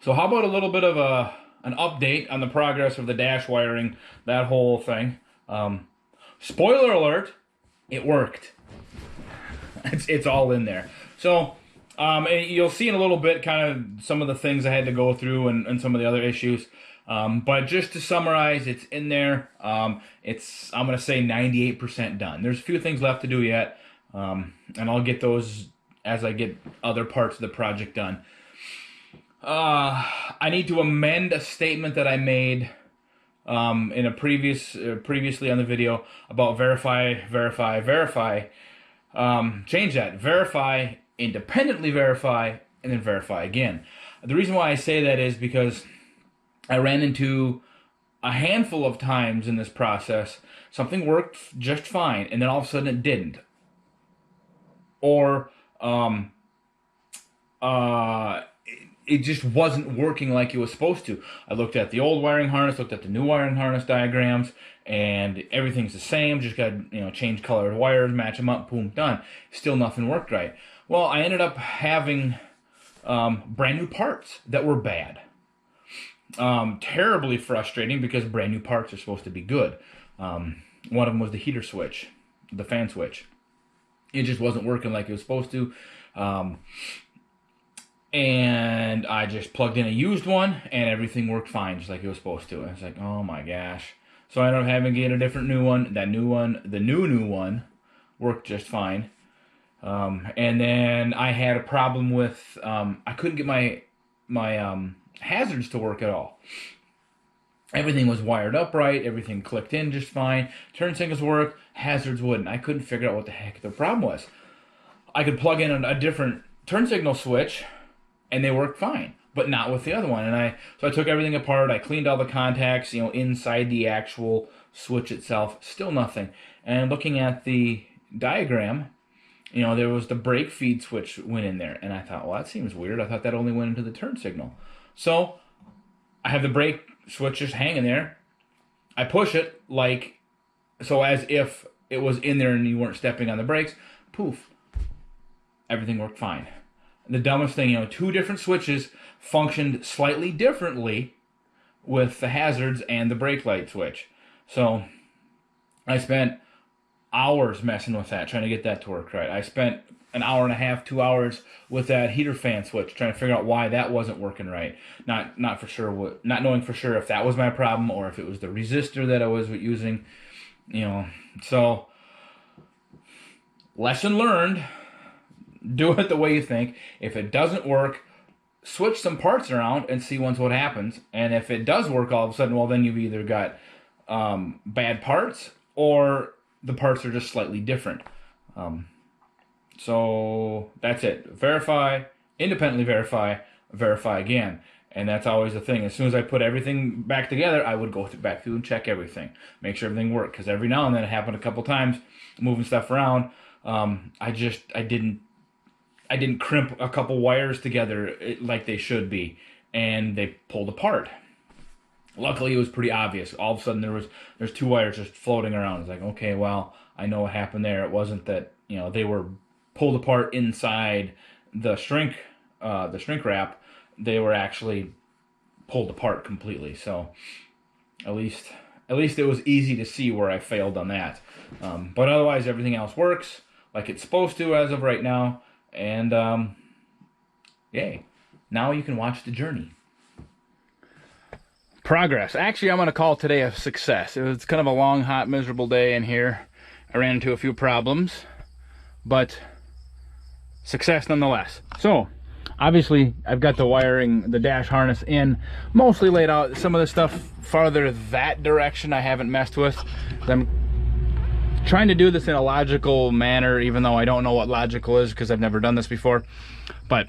So how about a little bit of an update on the progress of the dash wiring, that whole thing. Spoiler alert, it worked. It's all in there. So and you'll see in a little bit kind of some of the things I had to go through and some of the other issues. But just to summarize, it's in there. I'm going to say 98% done. There's a few things left to do yet, and I'll get those as I get other parts of the project done. I need to amend a statement that I made in a previously on the video about verify. Change that. Verify, independently verify, and then verify again. The reason why I say that is because I ran into a handful of times in this process, something worked just fine, and then all of a sudden it didn't. Or it just wasn't working like it was supposed to. I looked at the old wiring harness, looked at the new wiring harness diagrams, and everything's the same. Just got change colored wires, match them up, boom, done. Still nothing worked right. Well, I ended up having brand new parts that were bad. Terribly frustrating because brand new parts are supposed to be good. One of them was the heater switch, the fan switch. It just wasn't working like it was supposed to. And I just plugged in a used one, and everything worked fine, just like it was supposed to. And it's like, oh my gosh. So I ended up having to get a different new one. That new one, the new one, worked just fine. And then I had a problem with, I couldn't get my hazards to work at all. Everything was wired up right, everything clicked in just fine. Turn signals worked, hazards wouldn't. I couldn't figure out what the heck the problem was. I could plug in a different turn signal switch, and they worked fine, but not with the other one. And so I took everything apart. I cleaned all the contacts, inside the actual switch itself. Still nothing. And looking at the diagram, there was the brake feed switch went in there, and I thought, well, that seems weird. I thought that only went into the turn signal. So I have the brake switch just hanging there. I push it so as if it was in there and you weren't stepping on the brakes. Poof, everything worked fine. The dumbest thing, two different switches functioned slightly differently with the hazards and the brake light switch. So I spent hours messing with that, trying to get that to work right. I spent an hour and a half, 2 hours with that heater fan switch, trying to figure out why that wasn't working right. Not knowing for sure if that was my problem or if it was the resistor that I was using. So lesson learned. Do it the way you think. If it doesn't work, switch some parts around and see what happens. And if it does work all of a sudden, well, then you've either got bad parts or the parts are just slightly different. So that's it. Verify, independently verify, verify again. And that's always the thing. As soon as I put everything back together, I would go back through and check everything. Make sure everything worked. Because every now and then it happened a couple times, moving stuff around. I didn't crimp a couple wires together like they should be, and they pulled apart. Luckily, it was pretty obvious. All of a sudden, there's two wires just floating around. It's like, okay, well, I know what happened there. It wasn't that they were pulled apart inside the shrink wrap. They were actually pulled apart completely. So at least it was easy to see where I failed on that. But otherwise, everything else works like it's supposed to as of right now. And yay, now you can watch the journey. Progress. Actually, I'm going to call today a success. It was kind of a long, hot, miserable day in here. I ran into a few problems, but success nonetheless. So obviously I've got the wiring, the dash harness in, mostly laid out. Some of the stuff farther that direction I haven't messed with. I'm trying to do this in a logical manner, even though I don't know what logical is because I've never done this before. But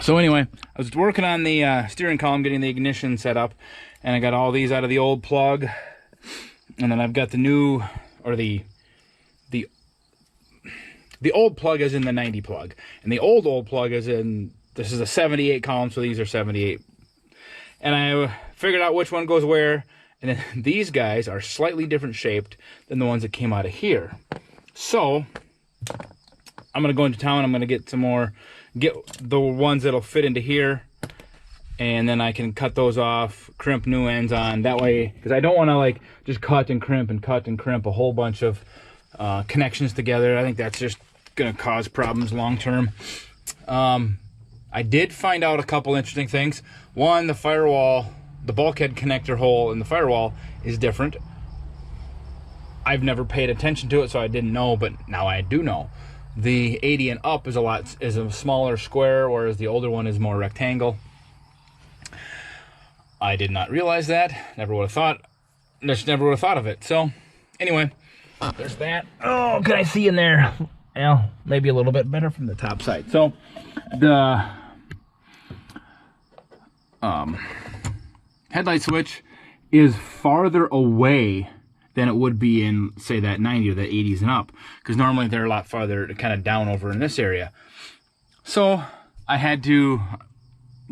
so anyway, I was working on the steering column, getting the ignition set up, and I got all these out of the old plug, and then I've got the new, or the old plug is in the 90 plug, and the old plug is in, this is a 78 column, so these are 78. And I figured out which one goes where, and then these guys are slightly different shaped than the ones that came out of here. So I'm going to go into town, I'm going to get some more, get the ones that'll fit into here, and then I can cut those off, crimp new ends on. That way, because I don't want to like just cut and crimp a whole bunch of connections together. I think that's just going to cause problems long term. I did find out a couple interesting things. One, the firewall, the bulkhead connector hole in the firewall is different. I've never paid attention to it, so I didn't know, but now I do know. The 80 and up is a smaller square, whereas the older one is more rectangle. I did not realize that. Never would have thought. Just never would have thought of it. So, anyway, there's that. Oh, can I see in there? Well, maybe a little bit better from the top side. So, the headlight switch is farther away than it would be in, say, that 90 or the 80s and up, because normally they're a lot farther kind of down over in this area. So I had to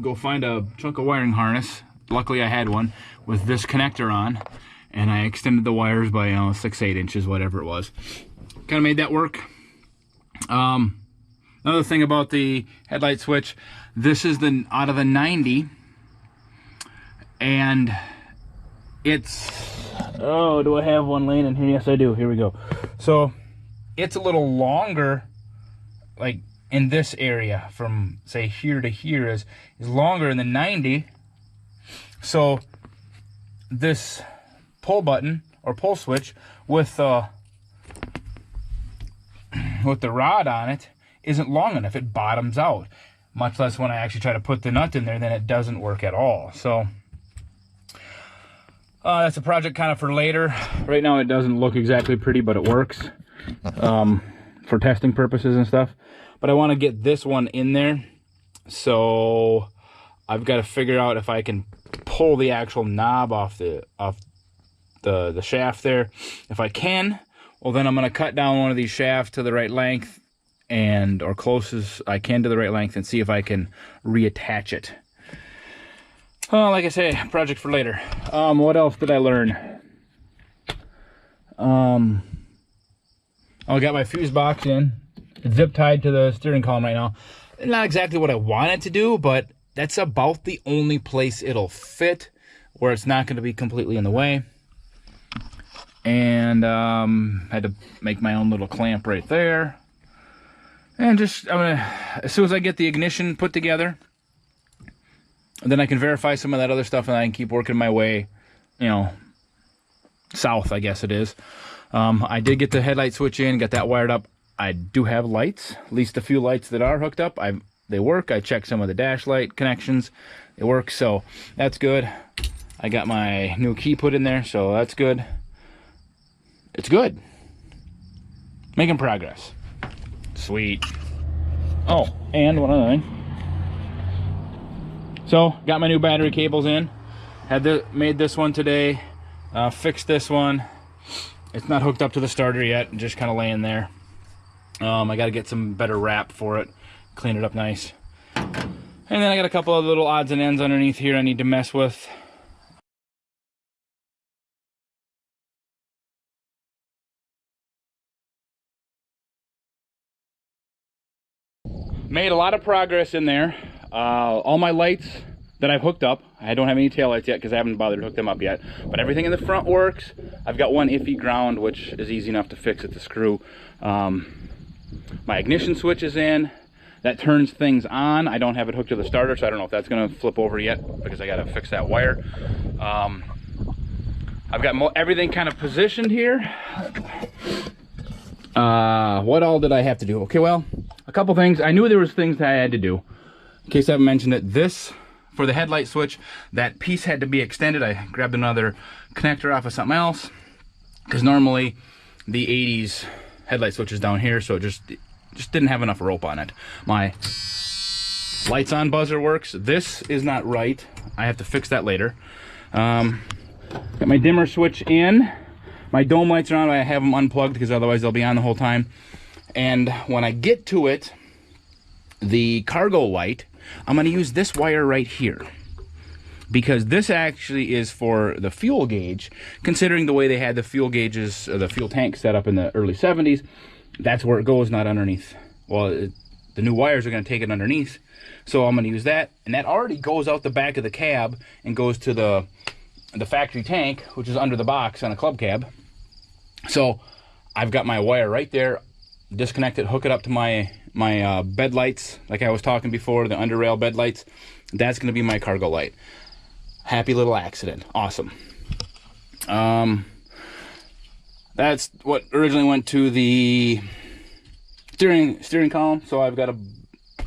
go find a chunk of wiring harness. Luckily I had one with this connector on, and I extended the wires by 6-8 inches, whatever it was. Kind of made that work. Another thing about the headlight switch, this is the out of the 90, and it's, oh, do I have one laying in here? Yes, I do. Here we go. So it's a little longer, like in this area from, say, here to here is longer than the 90. So this pull button or pull switch with the rod on it isn't long enough. It bottoms out. Much less when I actually try to put the nut in there, then it doesn't work at all. So that's a project kind of for later. Right now it doesn't look exactly pretty, but it works for testing purposes and stuff. But I want to get this one in there, so I've got to figure out if I can pull the actual knob off the shaft there. If I can, well, then I'm going to cut down one of these shafts to the right length, or close as I can to the right length, and see if I can reattach it. Like I say, project for later. What else did I learn? I got my fuse box in. It's zip tied to the steering column right now. Not exactly what I wanted to do, but that's about the only place it'll fit where it's not going to be completely in the way. And had to make my own little clamp right there. And just, as soon as I get the ignition put together, then I can verify some of that other stuff, and I can keep working my way, south, I guess it is. I did get the headlight switch in, got that wired up. I do have lights, at least a few lights that are hooked up. They work. I checked some of the dash light connections. They work, so that's good. I got my new key put in there, so that's good. It's good. Making progress. Sweet. Oh, and one other thing. So, got my new battery cables in. Made this one today. Fixed this one. It's not hooked up to the starter yet, just kind of laying there. I got to get some better wrap for it, clean it up nice. And then I got a couple of little odds and ends underneath here I need to mess with. Made a lot of progress in there. All my lights that I've hooked up, I don't have any taillights yet because I haven't bothered to hook them up yet, but everything in the front works. I've got one iffy ground, which is easy enough to fix at the screw. My ignition switch is in. That turns things on. I don't have it hooked to the starter, so I don't know if that's going to flip over yet because I got to fix that wire. I've got everything kind of positioned here. What all did I have to do? Okay, well, a couple things. I knew there was things that I had to do. In case I haven't mentioned it, this, for the headlight switch, that piece had to be extended. I grabbed another connector off of something else, because normally the 80s headlight switch is down here, so it just didn't have enough rope on it. My lights on buzzer works. This is not right. I have to fix that later. Got my dimmer switch in. My dome lights are on. I have them unplugged because otherwise they'll be on the whole time. And when I get to it, the cargo light, I'm going to use this wire right here, because this actually is for the fuel gauge. Considering the way they had the fuel gauges, the fuel tank set up in the early 70s, that's where it goes, not underneath. Well, the new wires are going to take it underneath. So I'm going to use that, and that already goes out the back of the cab and goes to the factory tank, which is under the box on a club cab. So I've got my wire right there, disconnect it, hook it up to my bed lights, like I was talking before, the under rail bed lights. That's going to be my cargo light. Happy little accident. Awesome. That's what originally went to the steering column. So I've got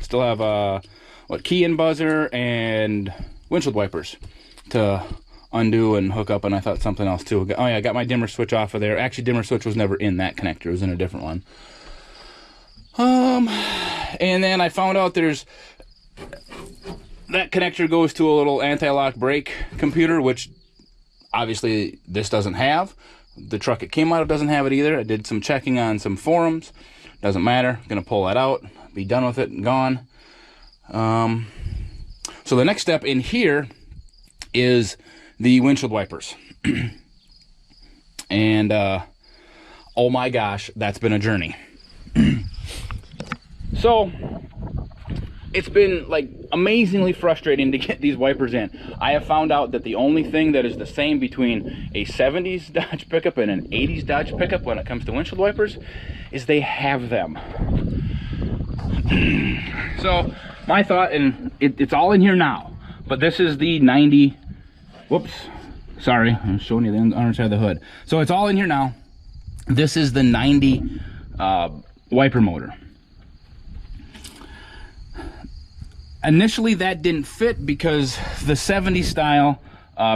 still have key and buzzer and windshield wipers to undo and hook up, and I thought something else too. Oh yeah, I got my dimmer switch off of there. Actually, dimmer switch was never in that connector. It was in a different one. And then I found out that connector goes to a little anti-lock brake computer, which obviously this doesn't have. The truck it came out of doesn't have it either. I did some checking on some forums. Doesn't matter. I'm gonna pull that out, be done with it and gone. So the next step in here is the windshield wipers. And oh my gosh, that's been a journey. So it's been like amazingly frustrating to get these wipers in. I have found out that the only thing that is the same between a 70s Dodge pickup and an 80s Dodge pickup when it comes to windshield wipers is they have them. So my thought, and it's all in here now, but this is the 90, whoops, sorry, I'm showing you the underside of the hood. So it's all in here now. This is the 90 wiper motor. Initially that didn't fit because the 70 style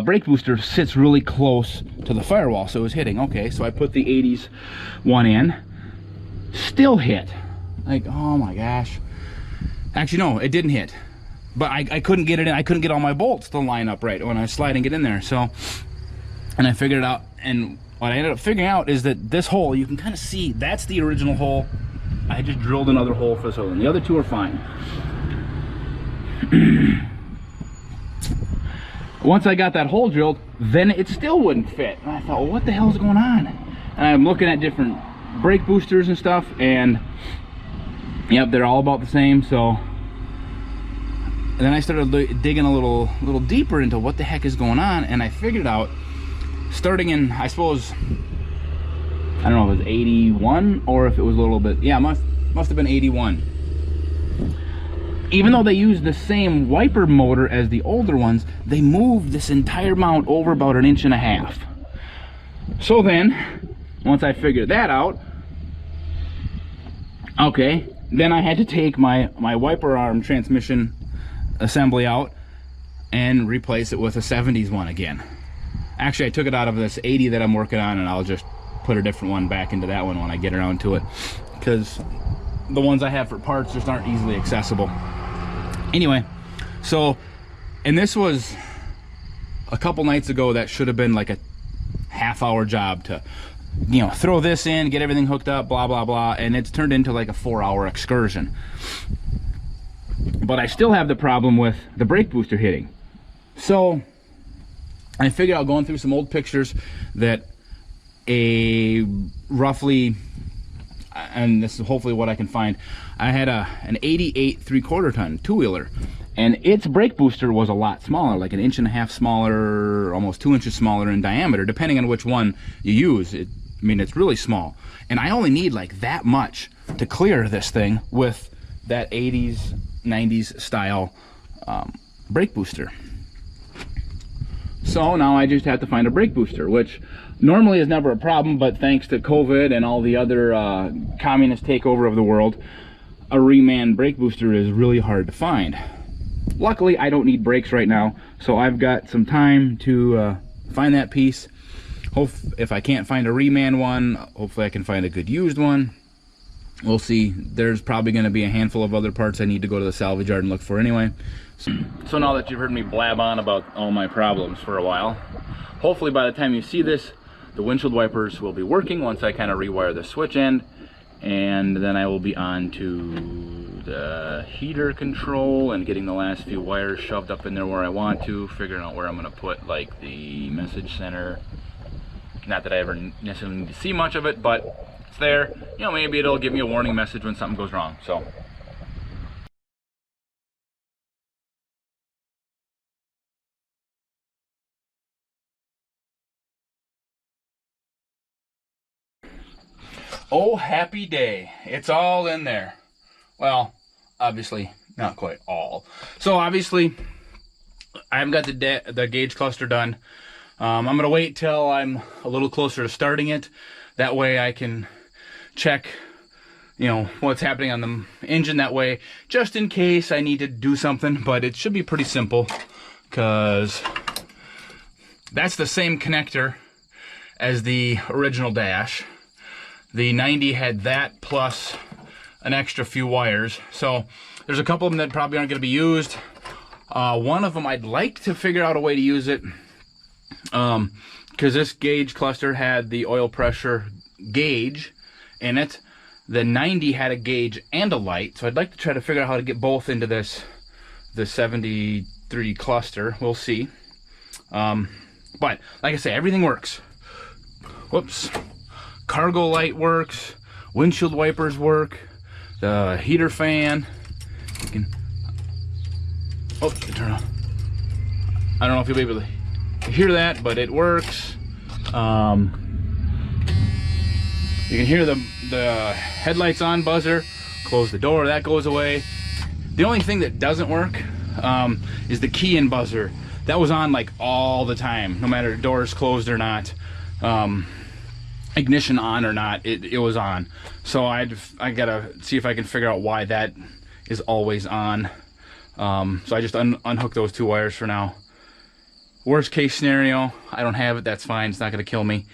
brake booster sits really close to the firewall, so it was hitting. Okay, so I put the 80s one in, still hit. Like, oh my gosh. Actually, no, it didn't hit. But I couldn't get it in. I couldn't get all my bolts to line up right when I was sliding it in there. So, and I figured it out. And what I ended up figuring out is that this hole, you can kind of see, that's the original hole. I just drilled another hole for this hole, and the other two are fine. Once I got that hole drilled, then it still wouldn't fit. And I thought, well, what the hell is going on? And I'm looking at different brake boosters and stuff, and yep, they're all about the same. So and then I started digging a little deeper into what the heck is going on, and I figured out, starting in, I suppose, I don't know if it was 81 or if it was a little bit, yeah, must have been 81. Even though they use the same wiper motor as the older ones, they moved this entire mount over about 1.5 inches. So then, once I figured that out, okay, then I had to take my wiper arm transmission assembly out and replace it with a 70s one again. Actually, I took it out of this 80 that I'm working on, and I'll just put a different one back into that one when I get around to it, because the ones I have for parts just aren't easily accessible. Anyway, so, and this was a couple nights ago. That should have been like a half-hour job to, you know, throw this in, get everything hooked up, blah blah blah, and it's turned into like a 4-hour excursion. But I still have the problem with the brake booster hitting. So I figured out, going through some old pictures, that a roughly, and this is hopefully what I can find, I had an 88 3/4 ton two-wheeler, and its brake booster was a lot smaller, like 1.5 inches smaller, almost 2 inches smaller in diameter, depending on which one you use. I mean, it's really small, and I only need like that much to clear this thing with that 80s 90s style brake booster. So now I just have to find a brake booster, which normally is never a problem, but thanks to COVID and all the other communist takeover of the world, a reman brake booster is really hard to find. Luckily, I don't need brakes right now, so I've got some time to find that piece. If I can't find a reman one, hopefully I can find a good used one. We'll see. There's probably going to be a handful of other parts I need to go to the salvage yard and look for anyway. So now that you've heard me blab on about all my problems for a while, hopefully by the time you see this, the windshield wipers will be working once I kind of rewire the switch end, and then I will be on to the heater control and getting the last few wires shoved up in there where I want to, figuring out where I'm going to put like the message center. Not that I ever necessarily need to see much of it, but it's there. You know, maybe it'll give me a warning message when something goes wrong. So Oh, happy day. It's all in there. Well, obviously, not quite all. So obviously, I haven't got the gauge cluster done. I'm going to wait till I'm a little closer to starting it. That way I can check, you know, what's happening on the engine that way, just in case I need to do something. But it should be pretty simple, because that's the same connector as the original dash. The 90 had that plus an extra few wires. So there's a couple of them that probably aren't going to be used. One of them I'd like to figure out a way to use it, because this gauge cluster had the oil pressure gauge in it. The 90 had a gauge and a light, so I'd like to try to figure out how to get both into the 73 cluster. We'll see. But like I say, everything works. Whoops. Cargo light works. Windshield wipers work. The heater fan. You can. Oh, turn on. I don't know if you'll be able to hear that, but it works. You can hear the headlights on buzzer. Close the door, that goes away. The only thing that doesn't work is the key in buzzer. That was on like all the time, no matter doors closed or not, ignition on or not, it was on. So I gotta see if I can figure out why that is always on. So I just unhook those two wires for now. Worst case scenario, I don't have it, that's fine, it's not gonna kill me.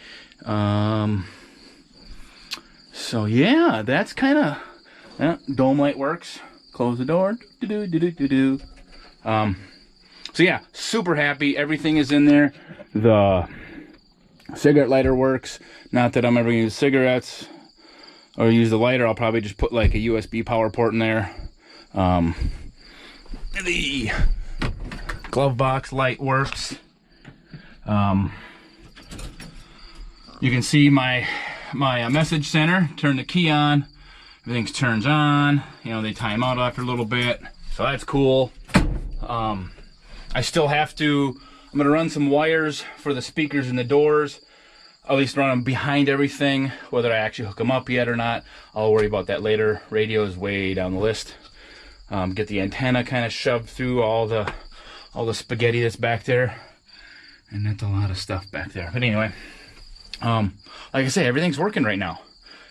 So yeah, that's kind of, dome light works. Close the door, so yeah, super happy, everything is in there. The cigarette lighter works. Not that I'm ever gonna use cigarettes or use the lighter, I'll probably just put like a USB power port in there. The glove box light works. You can see my message center. Turn the key on, everything turns on. You know, they time out after a little bit, so that's cool. I still have to. I'm gonna run some wires for the speakers and the doors. At least run them behind everything. Whether I actually hook them up yet or not, I'll worry about that later. Radio is way down the list. Get the antenna kind of shoved through all the spaghetti that's back there, and that's a lot of stuff back there. But anyway, like I say, everything's working right now.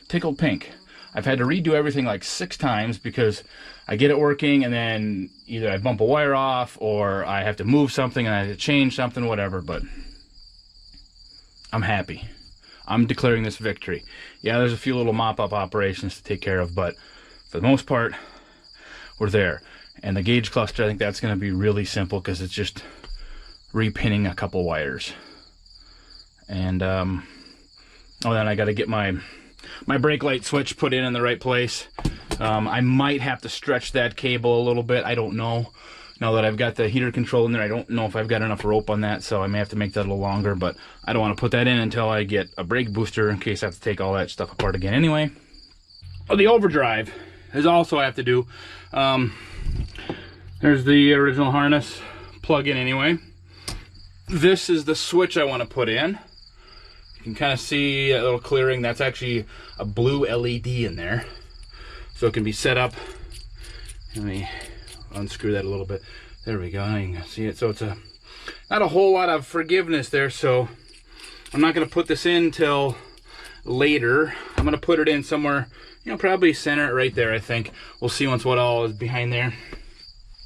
Tickled pink. I've had to redo everything like 6 times because I get it working and then either I bump a wire off or I have to move something and I have to change something, whatever. But I'm happy. I'm declaring this victory. Yeah, there's a few little mop-up operations to take care of, but for the most part, we're there. And the gauge cluster, I think that's going to be really simple because it's just repinning a couple wires. And then I got to get my brake light switch put in the right place. I might have to stretch that cable a little bit. I don't know. Now that I've got the heater control in there, I don't know if I've got enough rope on that, so I may have to make that a little longer, but I don't want to put that in until I get a brake booster in case I have to take all that stuff apart again anyway. Oh, the overdrive is also I have to do. There's the original harness plug-in anyway. This is the switch I want to put in. You can kind of see a little clearing. That's actually a blue LED in there. So it can be set up. Let me unscrew that a little bit. There we go. Now you can see it. So it's not a whole lot of forgiveness there. So I'm not going to put this in till later. I'm going to put it in somewhere, you know, probably center it right there, I think. We'll see once what all is behind there.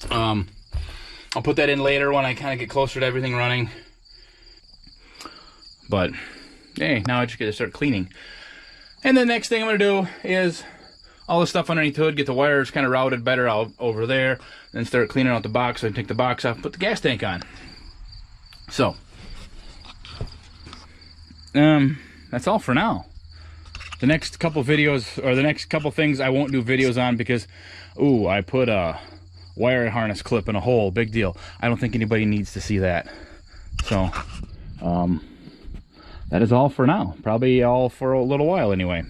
I'll put that in later when I kind of get closer to everything running. But hey, now I just got to start cleaning. And the next thing I'm going to do is all the stuff underneath the hood, get the wires kind of routed better out over there, then start cleaning out the box. So I can take the box off, put the gas tank on. So that's all for now. The next couple videos, or the next couple things, I won't do videos on because, ooh, I put a wire harness clip in a hole. Big deal. I don't think anybody needs to see that. So that is all for now. Probably all for a little while anyway.